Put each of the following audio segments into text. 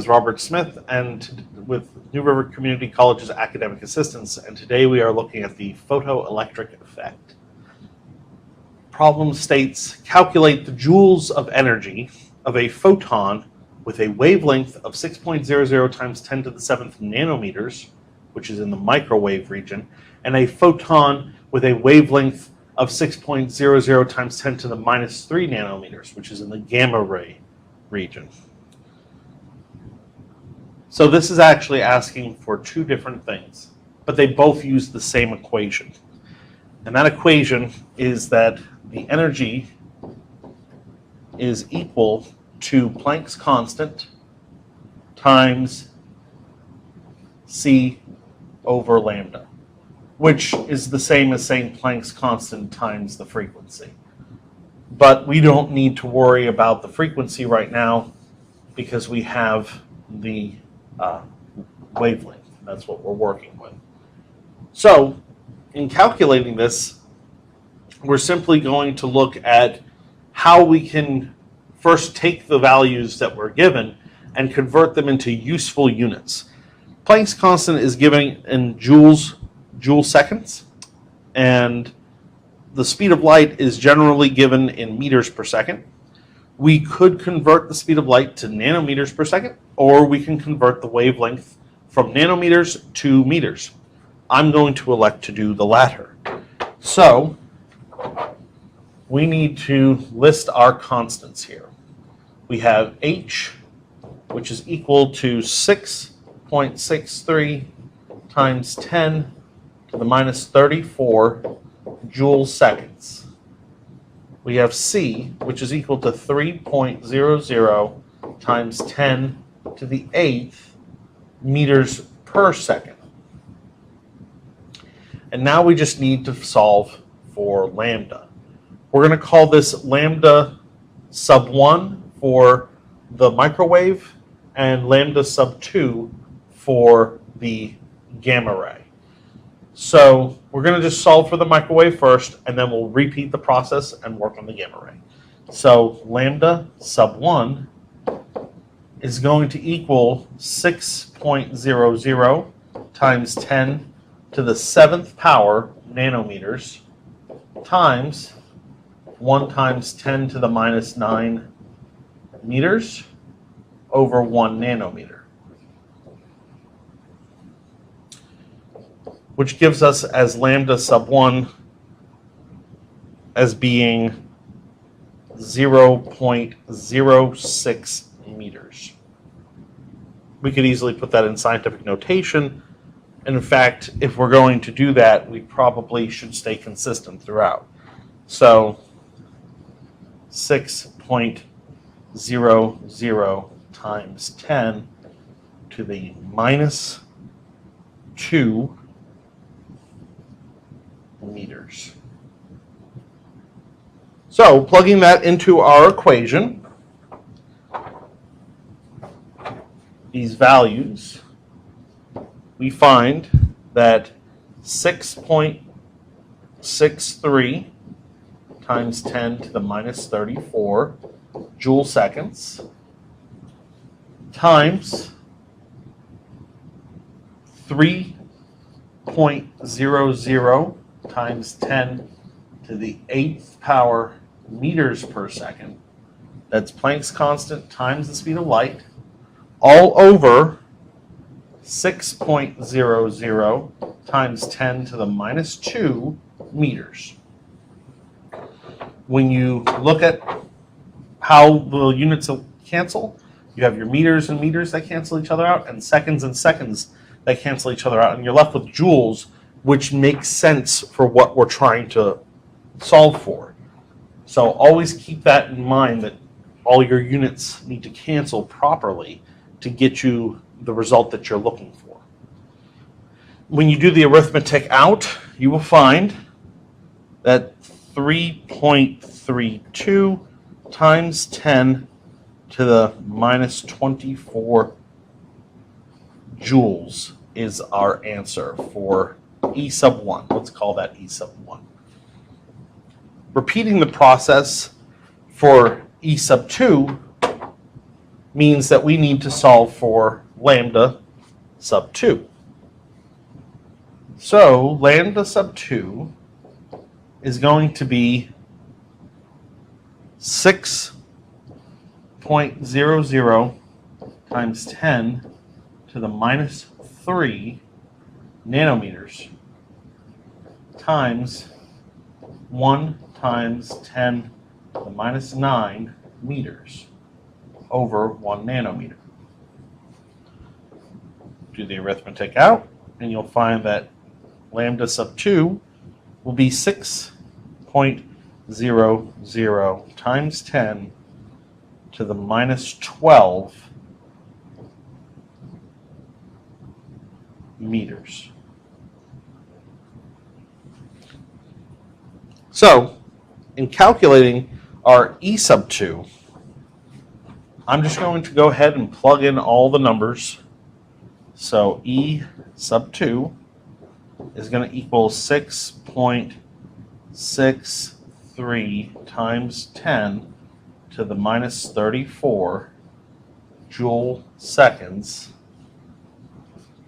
is Robert Smith and with New River Community College's academic assistants, and today we are looking at the photoelectric effect. Problem states, calculate the joules of energy of a photon with a wavelength of 6.00 times 10 to the 7th nanometers, which is in the microwave region, and a photon with a wavelength of 6.00 times 10 to the minus 3 nanometers, which is in the gamma ray region. So this is actually asking for two different things, but they both use the same equation. And that equation is that the energy is equal to Planck's constant times C over lambda, which is the same as saying Planck's constant times the frequency. But we don't need to worry about the frequency right now because we have the wavelength. That's what we're working with. So in calculating this, we're simply going to look at how we can first take the values that we're given and convert them into useful units. Planck's constant is given in joule seconds, and the speed of light is generally given in meters per second. We could convert the speed of light to nanometers per second, or we can convert the wavelength from nanometers to meters. I'm going to elect to do the latter. So we need to list our constants here. We have h, which is equal to 6.63 times 10 to the minus 34 joule seconds. We have c, which is equal to 3.00 times 10 to the 8th meters per second. And now we just need to solve for lambda. We're going to call this lambda sub 1 for the microwave and lambda sub 2 for the gamma ray. So we're going to just solve for the microwave first, and then we'll repeat the process and work on the gamma ray. So lambda sub 1 is going to equal 6.00 times 10 to the 7th power nanometers times 1 times 10 to the minus 9 meters over 1 nanometer, which gives us as lambda sub 1 as being 0.06 meters. We could easily put that in scientific notation. And in fact, if we're going to do that, we probably should stay consistent throughout. So 6.00 times 10 to the minus 2 meters. So plugging that into our equation, these values, we find that 6.63 times 10 to the minus 34 joule seconds times 3.00 times 10 to the 8th power meters per second. That's Planck's constant times the speed of light, all over 6.00 times 10 to the minus 2 meters. When you look at how the units cancel, you have your meters and meters that cancel each other out, and seconds that cancel each other out, and you're left with joules, which makes sense for what we're trying to solve for. So always keep that in mind, that all your units need to cancel properly to get you the result that you're looking for. When you do the arithmetic out, you will find that 3.32 times 10 to the minus 24 joules is our answer for E sub 1. Let's call that E sub 1. Repeating the process for E sub 2, means that we need to solve for lambda sub 2. So lambda sub 2 is going to be 6.00 times 10 to the minus 3 nanometers times 1 times 10 to the minus 9 meters over 1 nanometer. Do the arithmetic out, and you'll find that lambda sub 2 will be 6.00 times 10 to the minus 12 meters. So, in calculating our E sub 2, I'm just going to go ahead and plug in all the numbers. So E sub 2 is going to equal 6.63 times 10 to the minus 34 joule seconds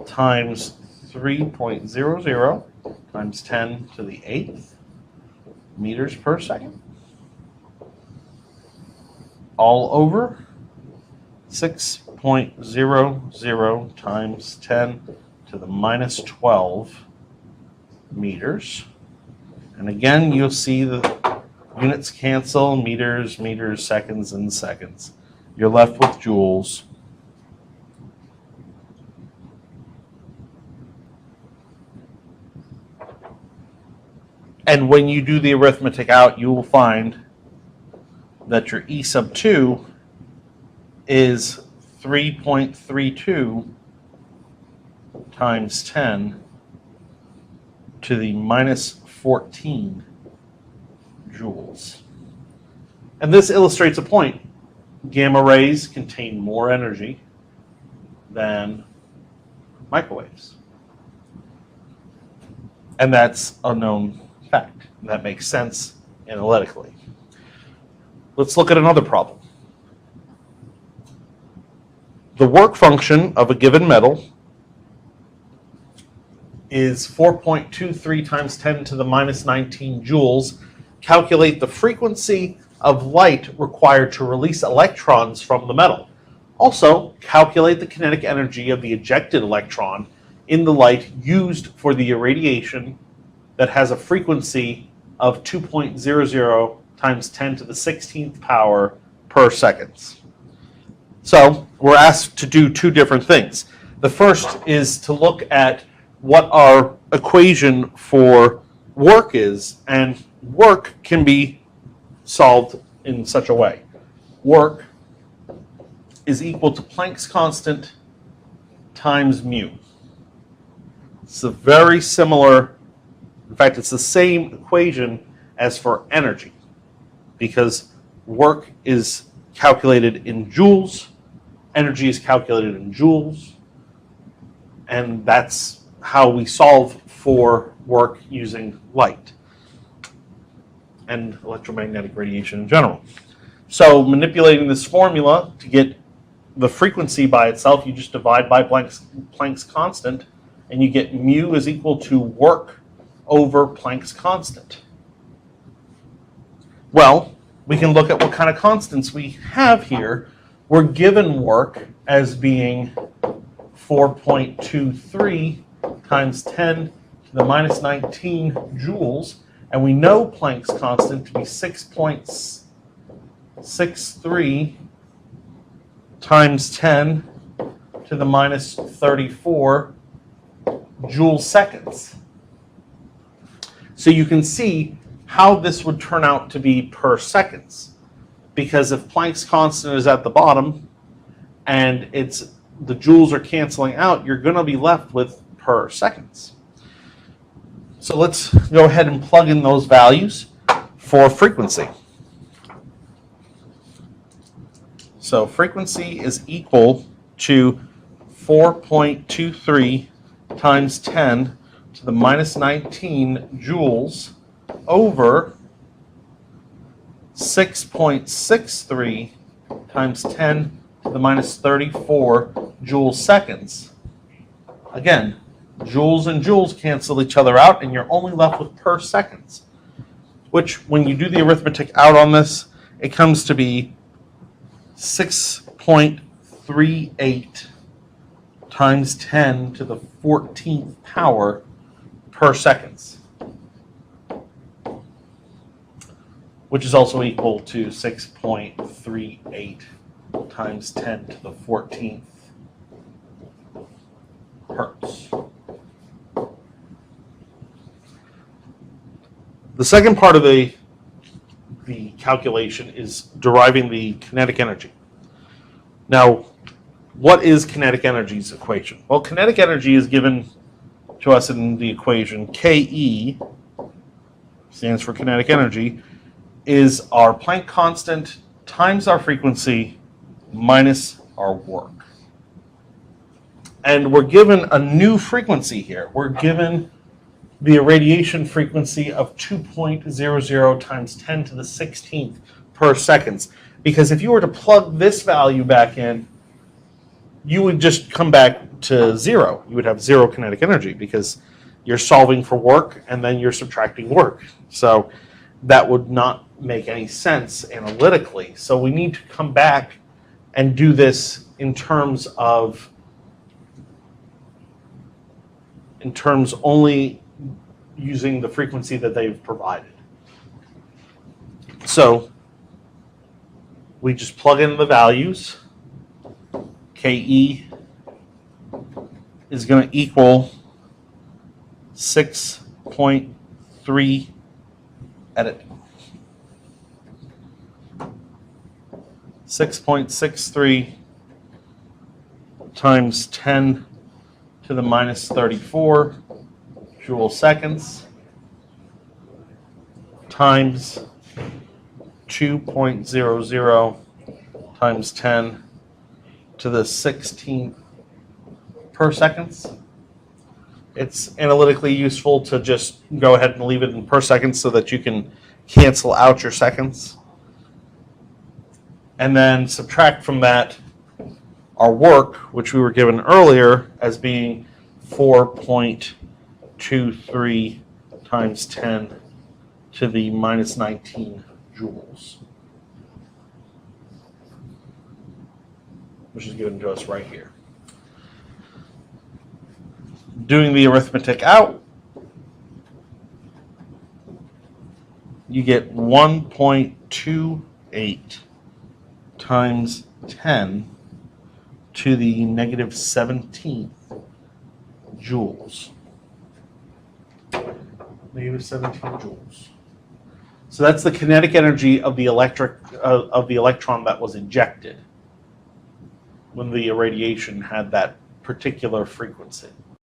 times 3.00 times 10 to the 8th meters per second, all over 6.00 times 10 to the minus 12 meters. And again, you'll see the units cancel, meters, meters, seconds, and seconds. You're left with joules. And when you do the arithmetic out, you will find that your E sub 2 is 3.32 times 10 to the minus 14 joules. And this illustrates a point. Gamma rays contain more energy than microwaves. And that's a known fact. And that makes sense analytically. Let's look at another problem. The work function of a given metal is 4.23 times 10 to the minus 19 joules. Calculate the frequency of light required to release electrons from the metal. Also, calculate the kinetic energy of the ejected electron in the light used for the irradiation that has a frequency of 2.00 times 10 to the 16th power per seconds. So we're asked to do two different things. The first is to look at what our equation for work is, and work can be solved in such a way. Work is equal to Planck's constant times mu. It's a very similar, in fact, it's the same equation as for energy, because work is calculated in joules, energy is calculated in joules, and that's how we solve for work using light and electromagnetic radiation in general. So manipulating this formula to get the frequency by itself, you just divide by Planck's constant, and you get mu is equal to work over Planck's constant. Well, we can look at what kind of constants we have here. We're given work as being 4.23 times 10 to the minus 19 joules, and we know Planck's constant to be 6.63 times 10 to the minus 34 joule seconds. So you can see how this would turn out to be per seconds, because if Planck's constant is at the bottom and the joules are canceling out, you're going to be left with per seconds. So let's go ahead and plug in those values for frequency. So frequency is equal to 4.23 times 10 to the minus 19 joules over 6.63 times 10 to to the minus 34 joule seconds. Again, joules and joules cancel each other out, and you're only left with per seconds, which when you do the arithmetic out on this, it comes to be 6.38 times 10 to the 14th power per seconds, which is also equal to 6.38 times 10 to the 14th hertz. The second part of the calculation is deriving the kinetic energy. Now, what is kinetic energy's equation? Well, kinetic energy is given to us in the equation. Ke stands for kinetic energy, is our Planck constant times our frequency minus our work. And we're given a new frequency here. We're given the irradiation frequency of 2.00 times 10 to the 16th per seconds. Because if you were to plug this value back in, you would just come back to zero. You would have zero kinetic energy because you're solving for work and then you're subtracting work. So that would not make any sense analytically. So we need to come back and do this in terms only using the frequency that they've provided. So we just plug in the values. Ke is going to equal 6.3 edit 6.63 times 10 to the minus 34 joule seconds times 2.00 times 10 to the 16th per seconds. It's analytically useful to just go ahead and leave it in per seconds so that you can cancel out your seconds. And then subtract from that our work, which we were given earlier as being 4.23 times 10 to the minus 19 joules, which is given to us right here. Doing the arithmetic out, you get 1.28 times 10 to the negative 17th joules. Negative 17 joules. So that's the kinetic energy of the electron that was injected when the irradiation had that particular frequency.